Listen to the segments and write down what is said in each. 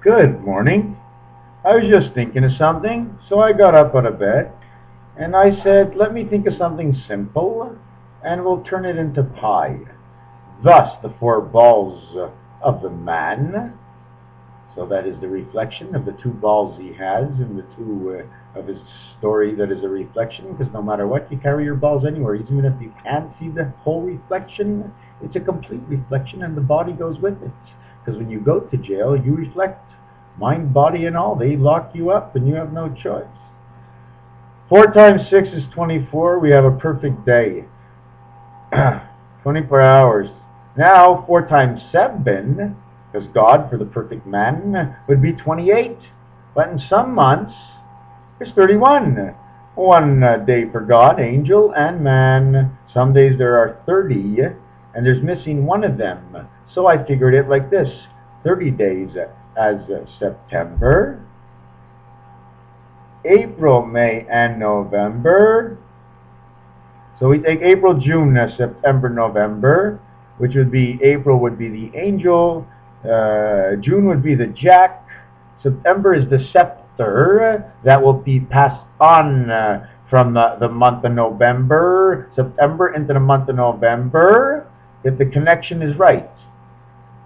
Good morning. I was just thinking of something, so I got up out of bed and I said, let me think of something simple and we'll turn it into pie. Thus, the four balls of the man. So that is the reflection of the two balls he has and the two of his story that is a reflection, because no matter what, you carry your balls anywhere. Even if you can't see the whole reflection, it's a complete reflection and the body goes with it. Because when you go to jail, you reflect. Mind, body, and all. They lock you up and you have no choice. 4 times 6 is 24. We have a perfect day. 24 hours. Now, 4 times 7, because God, for the perfect man, would be 28. But in some months, it's 31. One day for God, angel, and man. Some days there are 30, and there's missing one of them. So I figured it like this. 30 days as September, April, May, and November. So we take April, June, September, November, which would be April would be the angel, June would be the jack, September is the scepter that will be passed on from the month of November, September into the month of November, if the connection is right,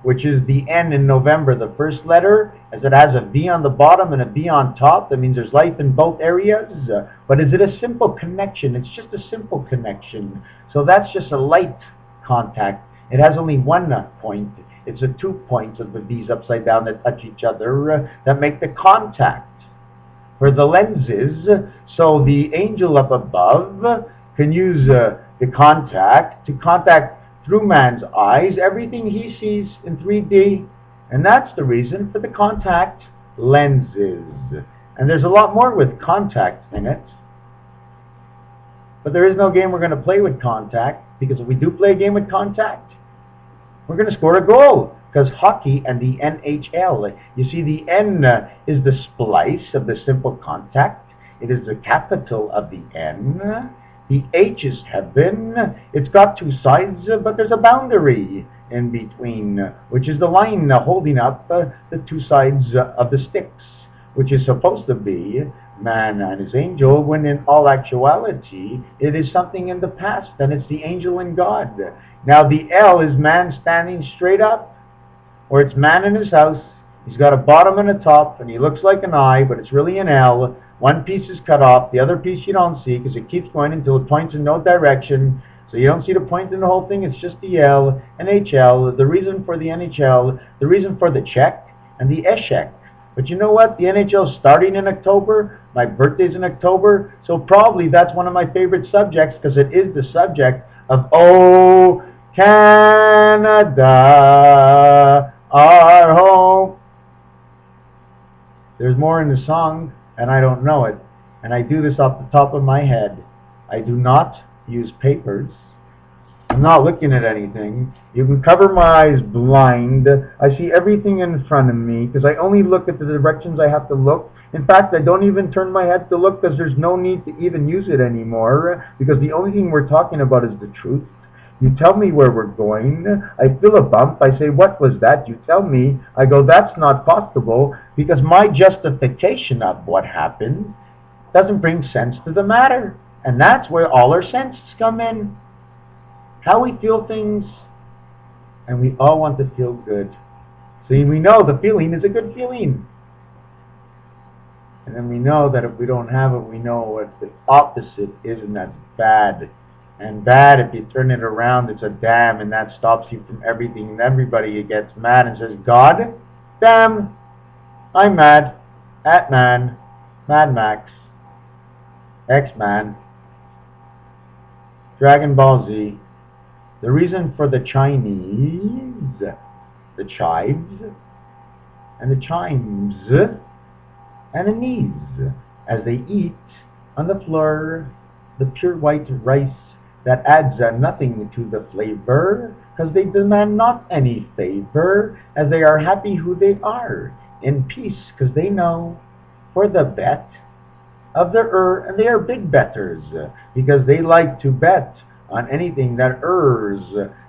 which is the N in November, the first letter, as it has a V on the bottom and a V on top. That means there's life in both areas. But is it a simple connection? It's just a simple connection. So that's just a light contact. It has only one point. It's the 2 points of the V's upside down that touch each other that make the contact for the lenses. So the angel up above can use the contact to contact through man's eyes everything he sees in 3D, and that's the reason for the contact lenses. And there's a lot more with contact in it, but there is no game we're going to play with contact, because if we do play a game with contact, we're going to score a goal, because hockey and the NHL, you see the N is the splice of the simple contact. It is the capital of the N. The H is heaven. It's got 2 sides, but there's a boundary in between, which is the line holding up the 2 sides of the sticks, which is supposed to be man and his angel, when in all actuality, it is something in the past, and it's the angel and God. Now, the L is man standing straight up, or it's man in his house. He's got a bottom and a top, and he looks like an I, but it's really an L. One piece is cut off, the other piece you don't see, because it keeps going until it points in no direction. So you don't see the point in the whole thing, it's just the L, NHL, the reason for the NHL, the reason for the check, and the Eshek. But you know what? The NHL is starting in October. My birthday's in October. So probably that's one of my favorite subjects, because it is the subject of Oh, Canada, our home. There's more in the song, and I don't know it. And I do this off the top of my head. I do not use papers. I'm not looking at anything. You can cover my eyes blind. I see everything in front of me because I only look at the directions I have to look. In fact, I don't even turn my head to look, because there's no need to even use it anymore, because the only thing we're talking about is the truth. You tell me where we're going. I feel a bump. I say, what was that? You tell me. I go, that's not possible, because my justification of what happened doesn't bring sense to the matter. And that's where all our senses come in. How we feel things, and we all want to feel good. See, we know the feeling is a good feeling. And then we know that if we don't have it, we know what the opposite is, and that's bad. And bad, if you turn it around, it's a damn, and that stops you from everything. And everybody gets mad and says, God, damn, I'm mad at man, Mad Max, X-Man, Dragon Ball Z. The reason for the Chinese, the chives, and the chimes, and the knees, as they eat on the floor the pure white rice that adds nothing to the flavor, because they demand not any favor, as they are happy who they are, in peace, because they know for the bet of the and they are big betters, because they like to bet on anything that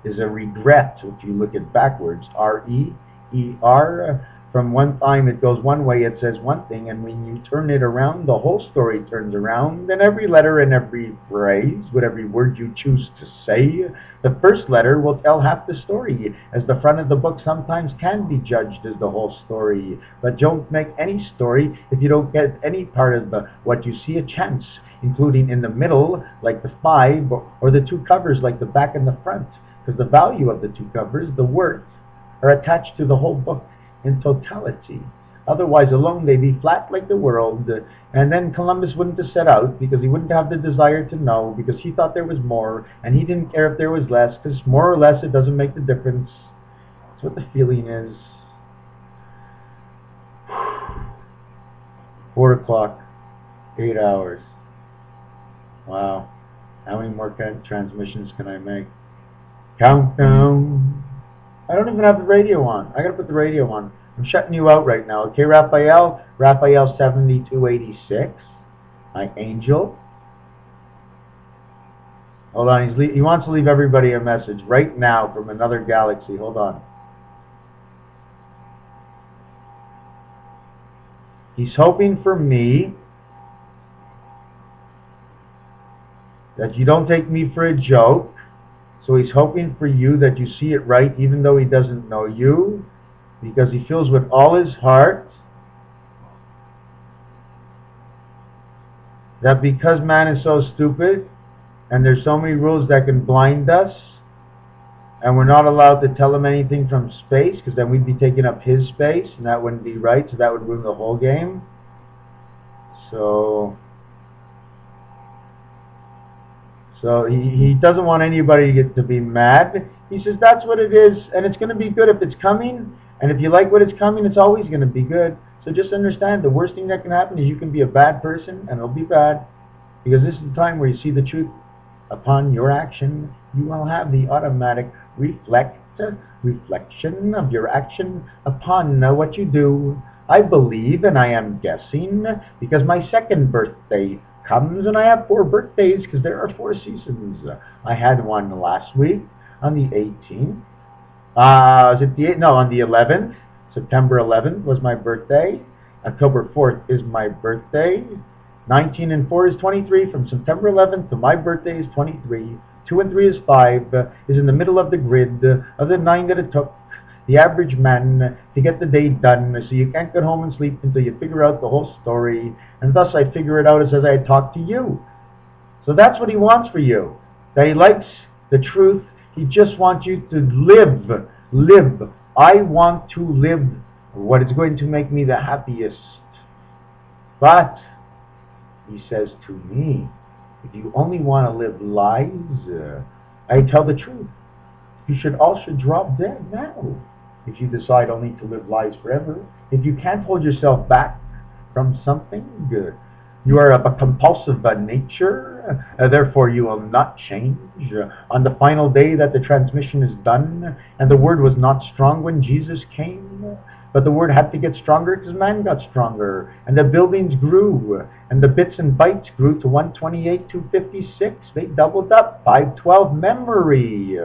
is a regret. If you look at backwards, R-E-E-R, from one time it goes one way, it says one thing, and when you turn it around, the whole story turns around, and every letter and every phrase, with every word you choose to say, the first letter will tell half the story, as the front of the book sometimes can be judged as the whole story. But don't make any story if you don't get any part of what you see a chance, including in the middle, like the 5, or the 2 covers, like the back and the front, because the value of the 2 covers, the words, are attached to the whole book in totality. Otherwise, alone they'd be flat like the world, and then Columbus wouldn't have set out, because he wouldn't have the desire to know, because he thought there was more, and he didn't care if there was less, because more or less it doesn't make the difference. That's what the feeling is. 4 o'clock, 8 hours. Wow. How many more transmissions can I make? Countdown. I don't even have the radio on. I gotta put the radio on. I'm shutting you out right now. Okay, Raphael? Raphael 7286. My angel. Hold on. He wants to leave everybody a message right now from another galaxy. Hold on. He's hoping for me that you don't take me for a joke. So he's hoping for you that you see it right, even though he doesn't know you, because he feels with all his heart that because man is so stupid and there's so many rules that can blind us, and we're not allowed to tell him anything from space, because then we'd be taking up his space, and that wouldn't be right, so that would ruin the whole game. So he doesn't want anybody to be mad. He says that's what it is, and it's going to be good if it's coming, and if you like what it's coming, it's always going to be good. So just understand, the worst thing that can happen is you can be a bad person, and it'll be bad, because this is the time where you see the truth. Upon your action, you will have the automatic reflection of your action upon what you do. I believe, and I am guessing, because my second birthday comes, and I have 4 birthdays, because there are 4 seasons. I had one last week on the 18th. Was it the 8th? No, on the 11th. September 11th was my birthday. October 4th is my birthday. 19 and 4 is 23. From September 11th to my birthday is 23. 2 and 3 is 5. Is in the middle of the grid of the 9 that it took the average man to get the day done. So you can't get home and sleep until you figure out the whole story. And thus I figure it out as I talk to you. So that's what he wants for you. That he likes the truth. He just wants you to live. Live. I want to live what is going to make me the happiest. But he says to me, if you only want to live lies, I tell the truth. You should also drop dead now. If you decide only to live lies forever, if you can't hold yourself back from something good, you are of a compulsive nature, therefore you will not change. On the final day that the transmission is done, and the word was not strong when Jesus came, but the word had to get stronger because man got stronger, and the buildings grew, and the bits and bytes grew to 128, 256. They doubled up, 512 memory.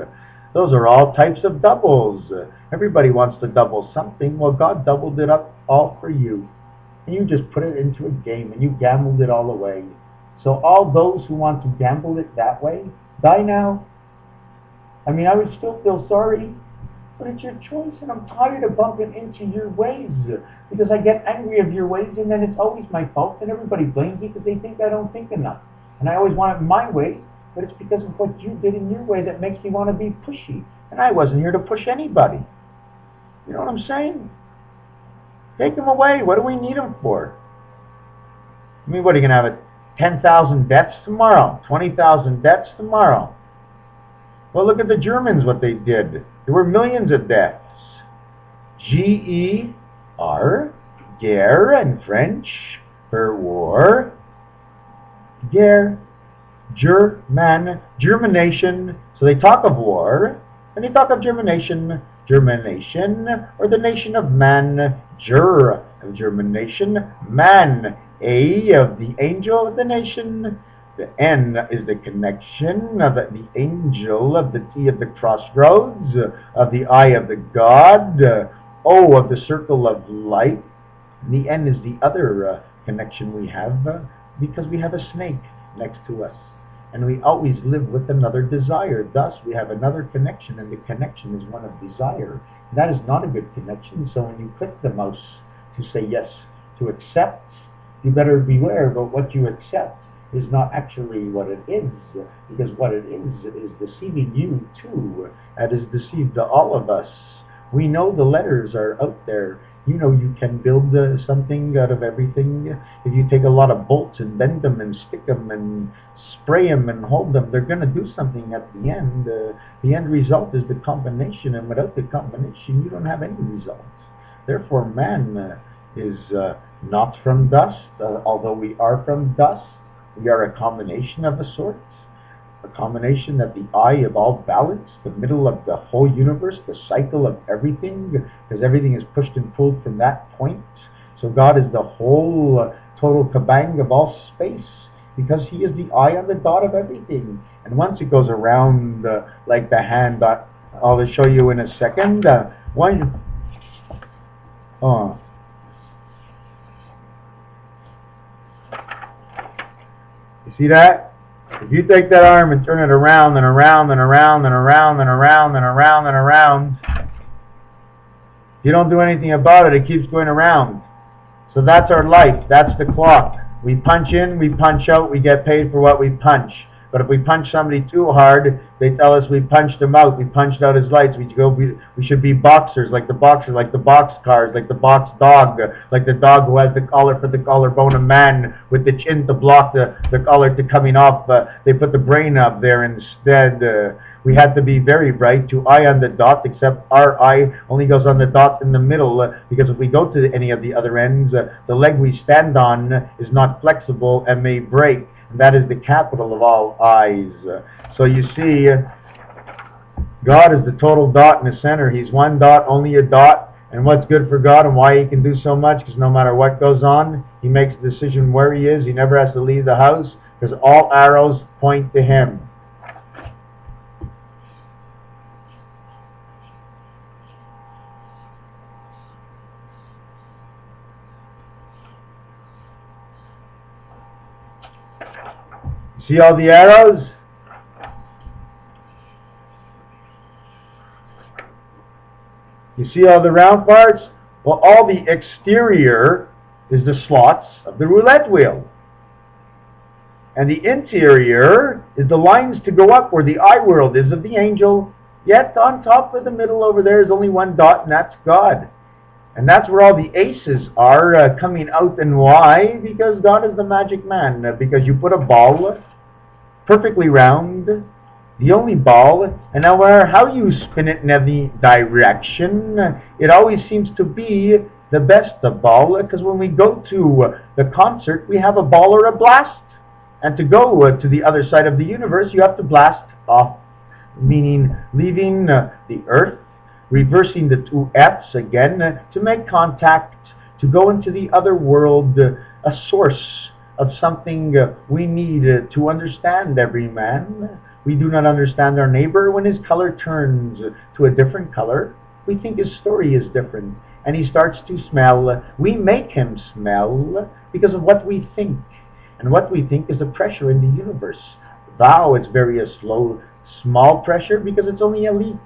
Those are all types of doubles. Everybody wants to double something. Well, God doubled it up all for you. And you just put it into a game, and you gambled it all away. So all those who want to gamble it that way, die now. I mean, I would still feel sorry, but it's your choice, and I'm tired of bumping into your ways, because I get angry of your ways, and then it's always my fault, and everybody blames me because they think I don't think enough. And I always want it my way, but it's because of what you did in your way that makes me want to be pushy. And I wasn't here to push anybody. You know what I'm saying? Take them away. What do we need them for? I mean, what, are you going to have 10,000 deaths tomorrow? 20,000 deaths tomorrow? Well, look at the Germans, what they did. There were millions of deaths. G-E-R, guerre in French, for war. Guerre, germination. So they talk of war, and they talk of germination, or the nation of man, of germination, man, A of the angel of the nation, the N is the connection of the angel, of the T of the crossroads, of the I of the God, O of the circle of light. And the N is the other connection we have because we have a snake next to us. And we always live with another desire. Thus, we have another connection, and the connection is one of desire. That is not a good connection. So when you click the mouse to say yes, to accept, you better beware about what you accept is not actually what it is, because what it is deceiving you too. It is deceived all of us. We know the letters are out there. You know you can build something out of everything. If you take a lot of bolts and bend them and stick them and spray them and hold them, they're going to do something at the end. The end result is the combination, and without the combination, you don't have any results. Therefore, man is not from dust, although we are from dust. We are a combination of a sort. A combination at the eye of all balance, the middle of the whole universe, the cycle of everything, because everything is pushed and pulled from that point. So God is the whole total kabang of all space, because He is the eye on the dot of everything. And once it goes around like the hand dot, I'll show you in a second. You see that? If you take that arm and turn it around and around and around and around and around and around and around, you don't do anything about it, it keeps going around. So that's our life, that's the clock. We punch in, we punch out, we get paid for what we punch. But if we punch somebody too hard, they tell us we punched him out, we punched out his lights. We should be boxers, like the boxer, like the box cars, like the box dog, like the dog who has the collar for the collarbone of man, with the chin to block the collar to coming off. They put the brain up there instead. We had to be very bright to eye on the dot, except our eye only goes on the dot in the middle, because if we go to any of the other ends, the leg we stand on is not flexible and may break. And that is the capital of all eyes. So you see, God is the total dot in the center. He's one dot, only a dot. And what's good for God and why He can do so much, because no matter what goes on, He makes a decision where He is. He never has to leave the house, because all arrows point to Him. See all the arrows? You see all the round parts? Well, all the exterior is the slots of the roulette wheel. And the interior is the lines to go up where the eye world is of the angel. Yet on top of the middle over there is only one dot, and that's God. And that's where all the aces are coming out. And why? Because God is the magic man. Because you put a ball perfectly round, the only ball, and no matter how you spin it in any direction, it always seems to be the best of ball, because when we go to the concert, we have a ball or a blast. And to go to the other side of the universe, you have to blast off, meaning leaving the earth, reversing the two F's again, to make contact, to go into the other world, a source of something we need to understand every man. We do not understand our neighbor when his color turns to a different color. We think his story is different, and he starts to smell. We make him smell because of what we think, and what we think is the pressure in the universe. Thou, it's very a slow, small pressure because it's only a leak.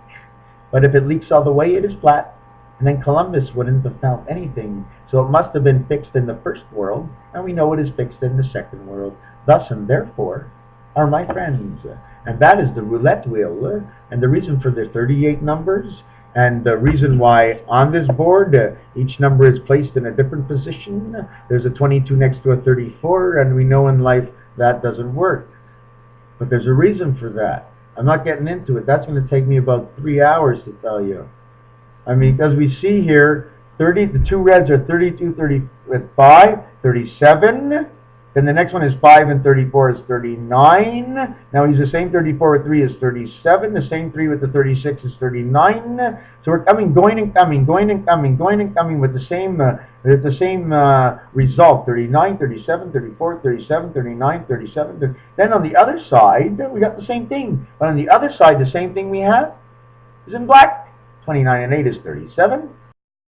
But if it leaks all the way, it is flat. And then Columbus wouldn't have found anything. So it must have been fixed in the first world, and we know it is fixed in the second world. Thus and therefore are my friends. And that is the roulette wheel. And the reason for the 38 numbers, and the reason why on this board each number is placed in a different position. There's a 22 next to a 34, and we know in life that doesn't work. But there's a reason for that. I'm not getting into it. That's going to take me about 3 hours to tell you. I mean, because we see here, the two reds are 32, 35, 37. Then the next one is 5 and 34 is 39. Now he's the same 34 with 3 is 37. The same 3 with the 36 is 39. So we're coming, going and coming, going and coming, going and coming with the same result. 39, 37, 34, 37, 39, 37. Then on the other side, we got the same thing. But on the other side, the same thing we have is in black. 29 and 8 is 37.